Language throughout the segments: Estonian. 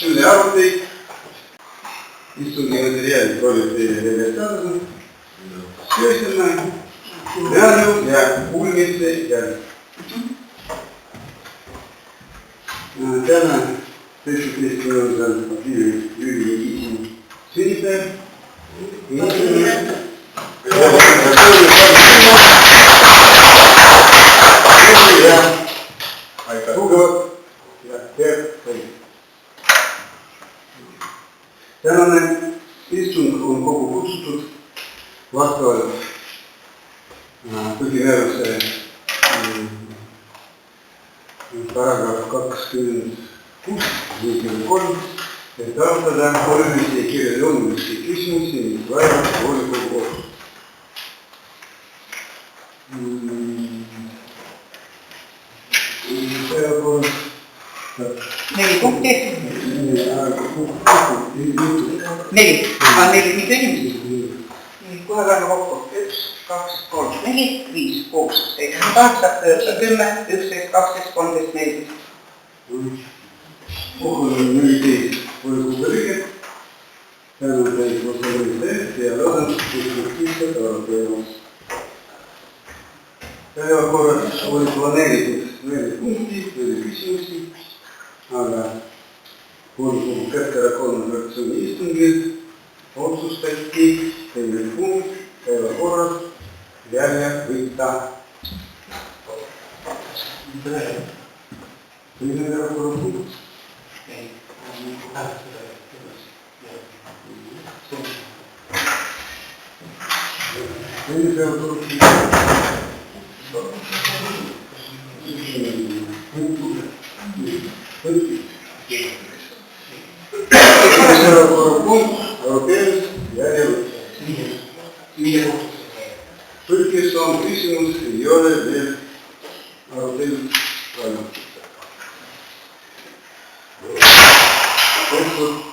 Selle arvuteid, istungi materiaalid olid teile veel saadud, Kööstelmäe, Jäänu ja Ulmitse järg. Täna 17. aprilli Jüri Isin sünnipäev. Tänane istung on kokku kutsutud vastavalt põhimääruse paragrahv 26, et arutada olulisi ja kirjaloomulisi küsimusi, mis vajavad volikogu otsust. Neli punkti. Neli. Mitu inimesest? Kohe väga kokku. 1, 2, 3, 4, 5, 6, 7, 8, 9, 10, 11, 12, 13, 14. Kokku on 14 volikogu liiget. Tänan teid vastamise eest ja loodan konstruktiivset arutelu. Päevakorras oli planeeritud 4 punkti, 4 küsimusi, aga volikogu Keskerakonna fraktsiooni istungil otsustati 2 punkt päevakorras välja võtta. Teine päevakorra punkt. Teine päevakorra punkt. Tõlkes on küsimus ei ole veel arutelud valmitud.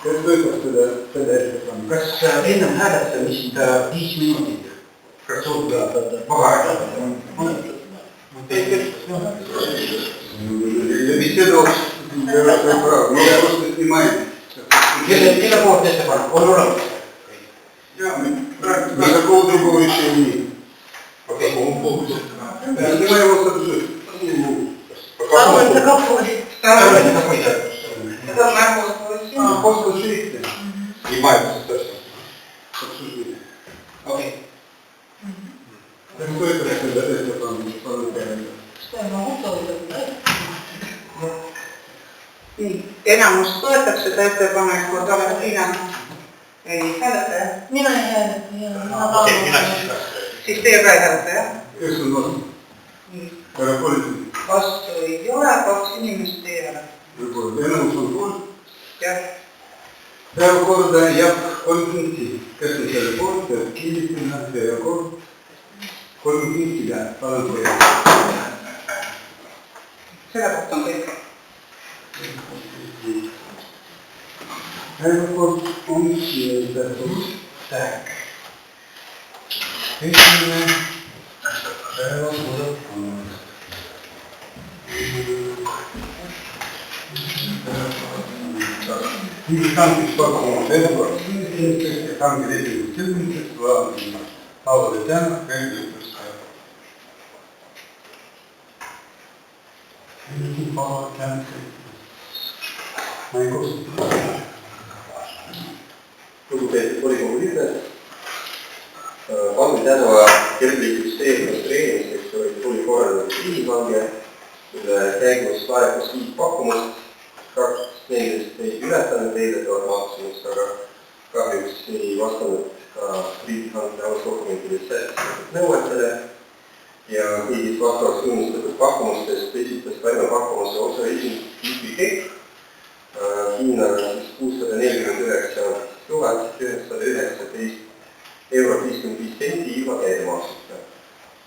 Kes võtab seda ettepanekut? Kas ennem hääletamist 5 minutit? Kas suudab vaheaega? Mis see tooks? Mida kostest nii maini? Kelle poolt ettepanek? On olemas? Jaa, praegu kogu еще не. По какому поводу? Если мы его сожжем. Второй это какой? Второй это какой? Это Марковского. После 6. И Марковского точно. Обсуждение. Окей. Кто это по-руками? Что я могу toetada? Enamus toetab seda ettepanekut, oled Liina? Ei hääleta, jah? Mina ei hääleta, jah. Okei, mina siis. Siis teie ka ei hääleta, jah? Kes on vastu? Härra politsei. Vastu ei ole, 2 inimest ei ole. Enamus on poolt. Jah. Päevakorda jääb 3 punkti. Kes on selle poolt, peab kinnitama päevakord 3 punkti jääb. Palun teile. Selle kohta on kõik. Päevakord on kinnitatud. Esimene päevakord on. Riigihankeks pakkunud päevakord kinnitamiseks ja hanke lepingu sõlmimiseks vaadanud Paul Tänak käivituspäev. Paul Tänak ma ei kosta. Lugupeetud volikogu liikmed, Paul Tänak kergliiklustee konstrueerimiseks oli korraldatud riigihange, mille käigus laekus 5 pakkumust. 2 nendest ei ületanud eeldatavat maksumust, aga kahjuks ei vastanud ka riigihanke alusdokumentides sätestatud nõuetele ja kõigist vastavaks tunnistatud pakkumustest esitas Pärnu pakkumuse osaühing IPKEK hinnaga 649 919 eurot 55 senti ilma käibemaksuta.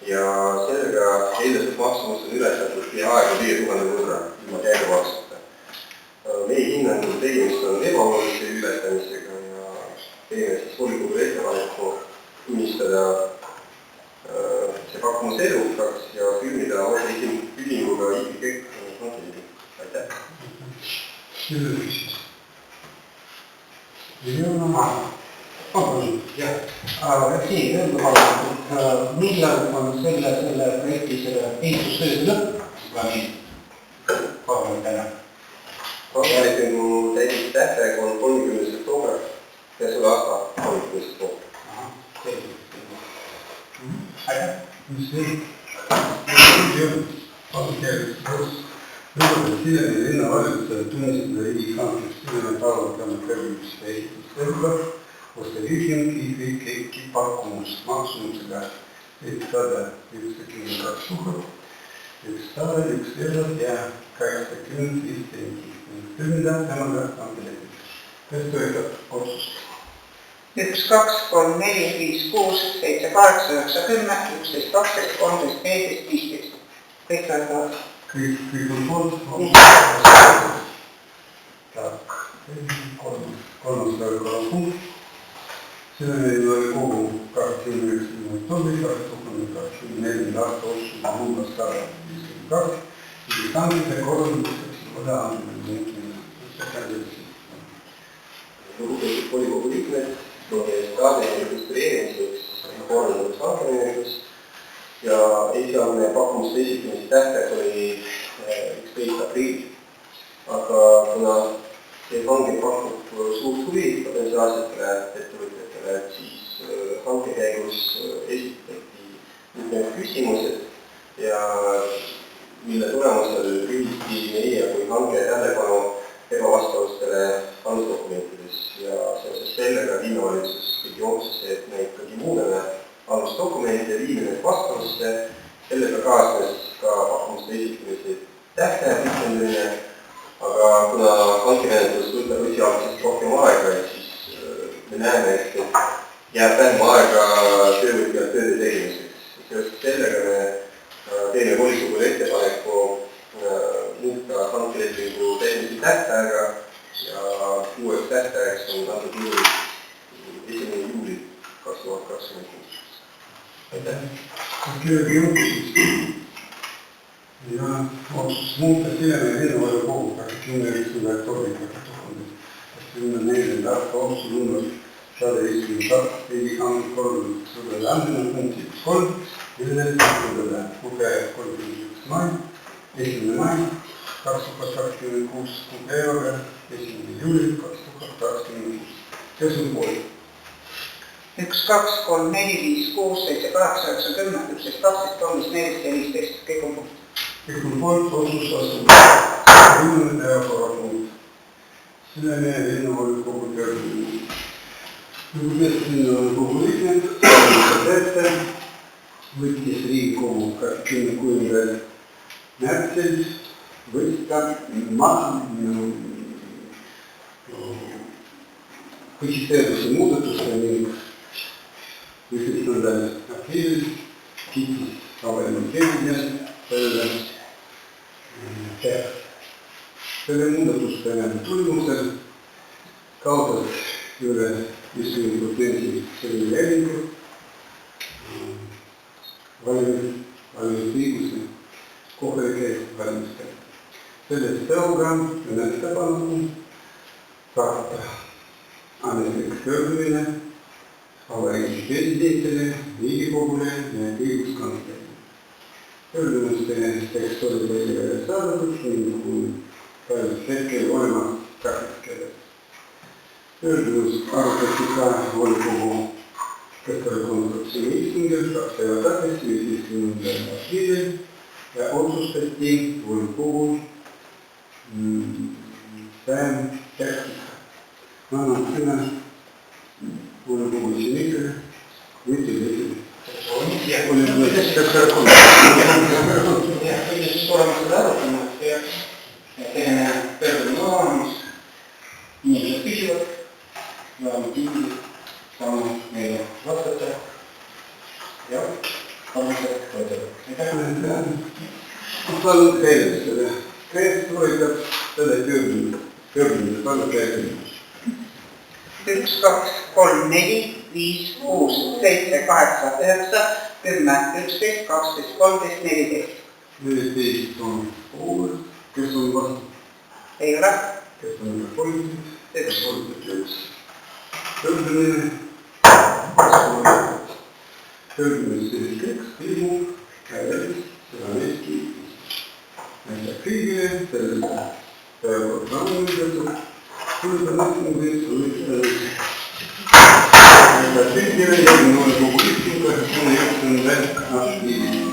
Ja sellega eeldatud maksumus on ületatud peaaegu 5000 võrra ilma käibemaksuta. Meie hinnangul tegemist on ebaolulise ületamisega ja teeme siis volikogu ettepaneku tunnistada see pakkumus edukaks ja sõlmida osaühinguga IPK hankeliidu. Aitäh! Siin öelge, millal on selle projekti ehitustööd lõpp-plaaniid parlamendina? Hankelepingu täidetud tähtaeg on 30. oktoober käesoleva aasta 30. oktoober. Aitäh! Sisemine linnavalitsusele tunnistada riigihankeks Sisemine talvetamine kõrgümiste ehitustööga osaühing IPK pakkumust maksumusega 792 000, 101 eurot ja 85 senti. Sõlmida temaga hankeleping. Kes toetab otsust? 1, 2, 3, 4, 5, 6, 7, 8, 9, 10, 11, 12, 13, 14, 15. Kõik toetavad. Kõik on poolt. Tak, kolmas päevakorrapunkt. Sisemine oli kogu 29. oktoobri 2024. aasta otsus number 152. Hankide korraldamiseks oda andmine muutmine. Lugupeetud volikogu liikmed, staadioni registreerimiseks korraldatud hankemenetlus ja esialgne pakkumuste esitamise tähtaeg oli 11. aprill. Aga kuna see hange pakub suurt huvi potentsiaalsetele ettevõtjatele, siis hanke käigus esitati mitmed küsimused ja mille tulemusel juhiti meie kui hanke tähelepanu ebavastavustele alusdokumentides ja seoses sellega linnavalitsus tegi otsuse, et me ikkagi muudame alusdokumente, viime need vastavusse. Sellega kaasnes ka pakkumuste esitamise tähtaja pikendamine, aga kuna hankemenetlus võtab esialgsest rohkem aega, siis me näeme, et jääb vähem aega töövõtjal tööde tegemiseks. Seoses sellega me teeme volikogule ettepaneku muuta hankelepingu täitmise tähtaega ja uueks tähtajaks on antud juhul 1. juuli 2026. Aitäh! Kellegi juhtus ja otsus muuta Sisemine linnavolikogu 21. oktoobri 2024. aasta otsus number 152 riigihanke korraldusele andmine punkti 3, millest kuulda lugeja 31. mai, 1. mai 2026 kuupäevaga 1. juuli 2026. Kes on poolt? 1, 2, 3, 4, 5, 6, 7, 8, 9, 10, 11, 12, 13, 14 ja 15. Kõik on poolt. Kõik on poolt, otsus vastu. Viimane päevakorrapunkt. Sisemine linnavolikogu pöördumine. Lugupeetud linnavolikogu liikmed, võttis Riigikogu 26. märtsil võtta põhiseaduse muudatuse ning 1. aprillil kiitis avaline keeruline selle heaks. Selle muudatuste tulemusel kaotas üle 50% selle lepingu valimisõiguse kohalike valimistel. Sellest programm on ettepaneku saata ametlik pöördumine Vabariigi presidentile, Riigikogule ja õiguskantslerile. Pöördumiste tekst oli teile saadetud ning kui praegusel hetkel olemas praktikas. Pöördumist arutati ka volikogu keskkonnakonstruktsiooni istungil 2 päeva tagasi 15. aprillil ja otsustati volikogul tekstiga. Ma annan sõna volikogu esimehele, võtile oleme seda arutanud ja teeme pöördumine olemas. Inimesed küsivad ja tingi saame meile vastata ja arvused toetavad. Palun teile selle. Kes toetab selle pöördumise? Palun teile. 1, 2, 3, 4, 5, 6, 7, 8, 9, 10, 11, 12, 13, 14. 14 on poolt, kes on vastu, Ei ole. kes on erapooletud, Üks. erapooletud 1. Tõlgimine, tõlgimise tekst ilmub käes, seda on Eesti. Aitäh kõigile, selle programmiga, kulutamatumuses on aitäh kõigile, järgmine kogu istungi 29. aprillis.